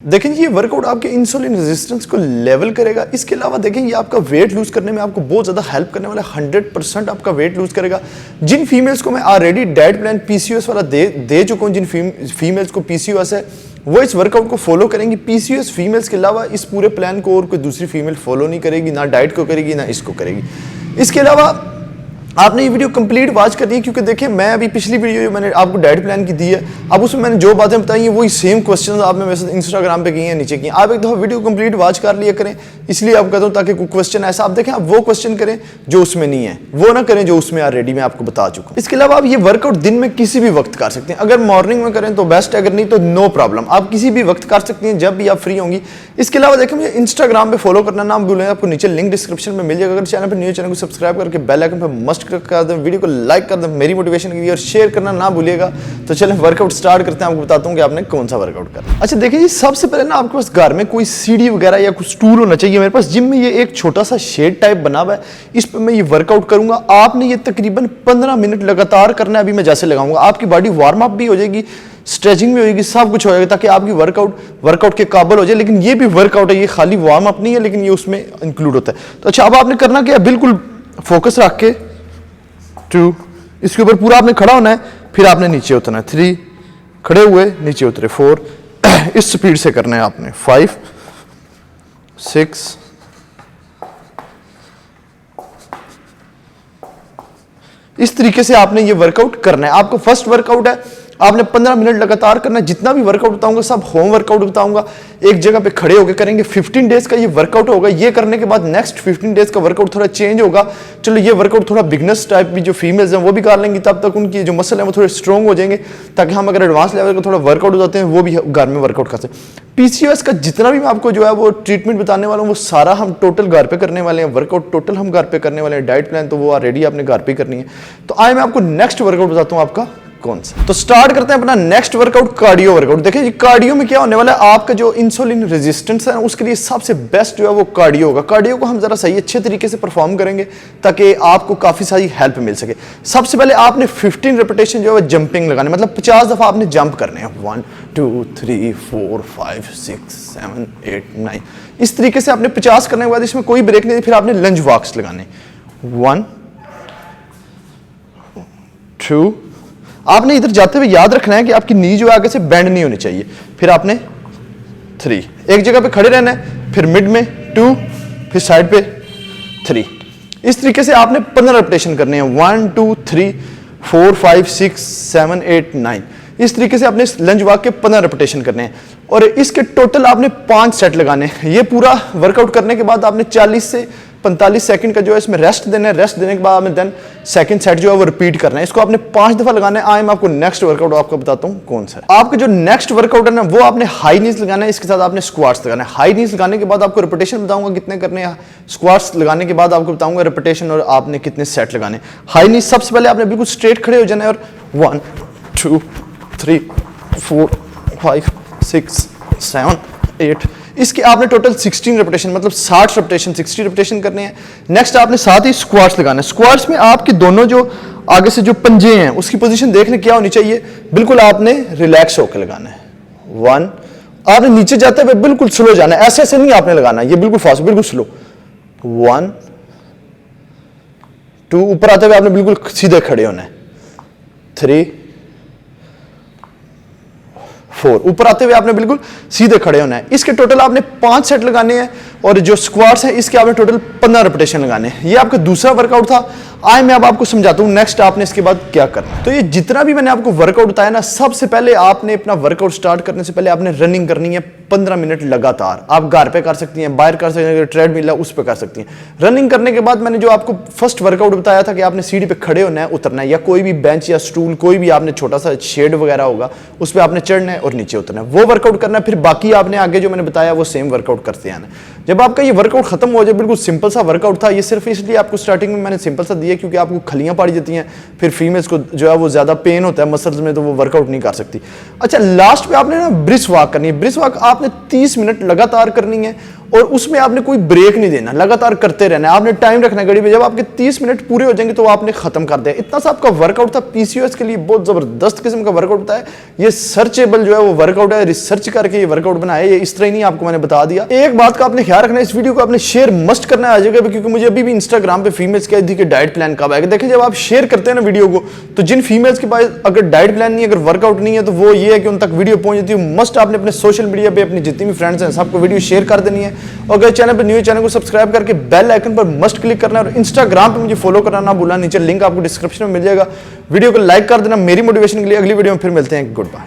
देखें ये वर्कआउट आपके इंसुलिन रेजिस्टेंस को लेवल करेगा। इसके अलावा देखें ये आपका वेट लूज करने में आपको बहुत ज़्यादा हेल्प करने वाला है। 100% आपका वेट लूज करेगा। जिन फीमेल्स को मैं ऑलरेडी डाइट प्लान पीसीओएस वाला दे चुका हूँ, जिन फीमेल्स को पीसीओएस है वो इस वर्कआउट को फॉलो करेंगी। पीसीओएस फीमेल्स के अलावा इस पूरे प्लान को और कोई दूसरी फीमेल फॉलो नहीं करेगी, ना डाइट को करेगी ना इसको करेगी। इसके अलावा आपने ये वीडियो कंप्लीट वॉच करनी है, क्योंकि देखिए मैं अभी पिछली वीडियो जो मैंने आपको डाइट प्लान की दी है, अब उसमें मैंने जो बातें बताई हैं वही सेम क्वेश्चन आपने मेरे साथ इंस्टाग्राम पे किए हैं, नीचे किए। आप एक दफ़ा वीडियो कंप्लीट वॉच कर लिया करें, इसलिए आप कहता हूँ ताकि कोई क्वेश्चन ऐसा आप देखें, आप वो क्वेश्चन करें जो उसमें नहीं है, वो ना करें जो उसमें ऑलरेडी मैं आपको बता चुका हूँ। इसके अलावा आप ये वर्कआउट दिन में किसी भी वक्त कर सकते हैं। अगर मॉर्निंग में करें तो बेस्ट है, अगर नहीं तो नो प्रॉब्लम, आप किसी भी वक्त कर सकती हैं जब भी आप फ्री होंगी। इसके अलावा देखें मुझे इंस्टाग्राम पे फॉलो करना ना भूलें, आपको नीचे लिंक डिस्क्रिप्शन में मिल जाएगा। अगर चैनल पर न्यू चैनल को सब्सक्राइब करके बेल आइकन पर मस्ट क्लिक कर दें, वीडियो को लाइक कर दें मेरी मोटिवेशन के लिए, और शेयर करना ना भूलिएगा। तो चलें वर्कआउट स्टार्ट करते हैं, आपको बताता हूँ कि आपने कौन सा वर्कआउट करना है। अच्छा देखिए जी, सबसे पहले ना आपके पास घर में कोई सीढ़ी वगैरह या कुछ स्टूल होना चाहिए। मेरे पास जिम में ये एक छोटा सा शेड टाइप बना हुआ है, इस पर मैं ये वर्कआउट करूंगा। आपने ये तकरीबन 15 मिनट लगातार करना है। अभी मैं जैसे लगाऊंगा आपकी बॉडी वार्म अप भी हो जाएगी, स्ट्रेचिंग भी होगी, सब कुछ हो जाएगा ताकि आपकी वर्कआउट के काबिल हो जाए। लेकिन ये भी वर्कआउट है, ये खाली वार्म अप नहीं है, लेकिन ये उसमें इंक्लूड होता है। तो अच्छा अब आपने करना क्या है, बिल्कुल फोकस रख के 2, इसके ऊपर पूरा आपने खड़ा होना है, फिर आपने नीचे उतरना है 3, खड़े हुए नीचे उतरे 4, इस स्पीड से करना है आपने 5, 6, इस तरीके से आपने ये वर्कआउट करना है। आपका फर्स्ट वर्कआउट है, आपने 15 मिनट लगातार करना है। जितना भी वर्कआउट बताऊंगा सब होम वर्कआउट बताऊंगा, एक जगह पे खड़े होकर करेंगे। 15 डेज का ये वर्कआउट होगा। ये करने के बाद नेक्स्ट 15 डेज का वर्कआउट थोड़ा चेंज होगा। चलो ये वर्कआउट थोड़ा बिगनर्स टाइप भी जो फीमेल्स हैं वो भी कर लेंगी, तब तक उनकी जो मसल है वो थोड़े स्ट्रॉन्ग हो जाएंगे, ताकि हम अगर एडवांस लेवल का थोड़ा वर्कआउट हो जाते हैं वो भी घर में वर्कआउट कर सकते हैं। पीसीओएस का जितना भी मैं आपको जो है वो ट्रीटमेंट बताने वाला हूँ वो सारा हम टोटल घर पे करने वाले हैं। वर्कआउट टोटल हम घर पे करने वाले हैं। डाइट प्लान तो वो ऑलरेडी आपने घर पे करनी है। तो आए मैं आपको नेक्स्ट वर्कआउट बताता हूँ आपका कौन सा। तो स्टार्ट करते हैं अपना नेक्स्ट वर्कआउट, कार्डियो वर्कआउट। देखिए जी कार्डियो में क्या होने वाला है, आपका जो इंसुलिन रेजिस्टेंस है उसके लिए सबसे बेस्ट जो है वो कार्डियो होगा। कार्डियो को हम जरा सही अच्छे तरीके से परफॉर्म करेंगे ताकि आपको काफी सारी हेल्प मिल सके। सबसे पहले आपने 15 रेपिटेशन जो है जंपिंग लगाने, मतलब 50 दफा आपने जंप करने हैं। 1 2 3 4 5 6 7 8 9, इस तरीके से आपने 50 करने के बाद इसमें कोई ब्रेक नहीं। फिर आपने लंज वॉक्स लगाने 1 2, आपने इधर जाते हुए याद रखना है कि आपकी नी जो आगे से बेंड नहीं होनी चाहिए। फिर आपने 3, एक जगह पे खड़े रहना है, फिर मिड में 2, फिर साइड पे 3। इस तरीके से आपने 15 रेपिटेशन करने हैं। 1 2 3 4 5 6 7 8 9, इस तरीके से आपने लंज वॉक के 15 रेपिटेशन करने हैं। और इसके टोटल आपने 5 सेट लगाने हैं। ये पूरा वर्कआउट करने के बाद आपने 40 से 45 सेकंड का जो है इसमें रेस्ट देना है। रेस्ट देने के बाद आपने देन सेकंड सेट जो है वो रिपीट करना है। इसको आपने 5 दफा लगाना है। आए मैं आपको नेक्स्ट वर्कआउट आपको बताता हूं कौन सा है। आपका जो नेक्स्ट वर्कआउट है ना वो आपने हाई नीज लगाना है, इसके साथ आपने स्क्वाट्स लगाना है। हाई नीज लगाने के बाद आपको रिपीटेशन बताऊंगा कितने करने हैं, स्क्वाट्स लगाने के बाद आपको बताऊंगा रिपीटेशन और आपने कितने सेट लगाने। हाई नीज सबसे पहले आपने बिल्कुल स्ट्रेट खड़े हो जाना है और 1 2 3 4 5 6 7 8, इसके आपने टोटल 16 रेपिटेशन मतलब 60 रेपिटेशन 60 रेपिटेशन करने हैं। नेक्स्ट आपने साथ ही स्क्वाट्स लगाना है। स्क्वाट्स में आपके दोनों जो आगे से जो पंजे हैं उसकी पोजीशन देखने क्या होनी चाहिए, बिल्कुल आपने रिलैक्स होकर लगाना है। 1, आपने नीचे जाते हुए बिल्कुल स्लो जाना है, ऐसे ऐसे नहीं आपने लगाना, ये बिल्कुल फास्ट बिल्कुल स्लो। 1 2, ऊपर आते हुए आपने बिल्कुल सीधे खड़े होना है। 3 4, ऊपर आते हुए आपने बिल्कुल सीधे खड़े होना है। इसके टोटल आपने 5 सेट लगाने हैं और जो स्क्वाट्स हैं इसके आपने टोटल 15 रेपिटेशन लगाने हैं। ये आपका दूसरा वर्कआउट था। आए मैं अब आपको समझाता हूं नेक्स्ट आपने इसके बाद क्या करना है। तो ये जितना भी मैंने आपको वर्कआउट बताया ना, सबसे पहले आपने अपना वर्कआउट स्टार्ट करने से पहले आपने रनिंग करनी है 15 मिनट लगातार। आप घर पे कर सकती हैं, बाहर कर सकती हैं, ट्रेडमिल है उस पर कर सकती हैं। रनिंग करने के बाद मैंने जो आपको फर्स्ट वर्कआउट बताया था कि आपने सीढ़ी पे खड़े होना है, उतरना है, या कोई भी बेंच या स्टूल कोई भी आपने छोटा सा शेड वगैरह होगा उस पर आपने चढ़ना है और नीचे उतरना है, वो वर्कआउट करना है। फिर बाकी आपने आगे जो मैंने बताया वो सेम वर्कआउट करते आना। जब आपका ये वर्कआउट खत्म हो जाए, बिल्कुल सिंपल सा वर्कआउट था, ये सिर्फ इसलिए आपको स्टार्टिंग में मैंने सिंपल सा दिया क्योंकि आपको खलियां पड़ जाती हैं, फिर फीमेल्स को जो है वो ज्यादा पेन होता है मसल्स में, तो वो वर्कआउट नहीं कर सकती। अच्छा लास्ट पे आपने ना ब्रिस्क वॉक करनी है। ब्रिस्क वॉक आपने 30 मिनट लगातार करनी है और उसमें आपने कोई ब्रेक नहीं देना, लगातार करते रहना है। आपने टाइम रखना है घड़ी पे, जब आपके 30 मिनट पूरे हो जाएंगे तो आपने खत्म कर दिया। इतना सा आपका वर्कआउट था, पीसीओएस के लिए बहुत जबरदस्त किस्म का वर्कआउट होता है। ये सर्चेबल जो है वो वर्कआउट है, रिसर्च करके ये वर्कआउट बनाया है, ये इस तरह ही नहीं आपको मैंने बता दिया। एक बात का आपने ख्याल रखना है, इस वीडियो को आपने शेयर मस्ट करना है जगह पे, क्योंकि मुझे अभी भी इंस्टाग्राम पे फीमेल्स कह दी कि डाइट प्लान कब आएगा। देखिए जब आप शेयर करते हैं ना वीडियो को, तो जिन फीमेल्स के पास अगर डाइट प्लान नहीं है, अगर वर्कआउट नहीं है, तो वो ये है कि उन तक वीडियो पहुंच जाती है। मस्ट आपने अपने सोशल मीडिया पे अपनी जितनी भी फ्रेंड्स हैं सबको वीडियो शेयर कर देनी है। और अगर चैनल पर न्यू, चैनल को सब्सक्राइब करके बेल आइकन पर मस्ट क्लिक करना है। और इंस्टाग्राम पे मुझे फॉलो करना ना भूलना, नीचे लिंक आपको डिस्क्रिप्शन में मिल जाएगा। वीडियो को लाइक कर देना मेरी मोटिवेशन के लिए। अगली वीडियो में फिर मिलते हैं, गुड बाय।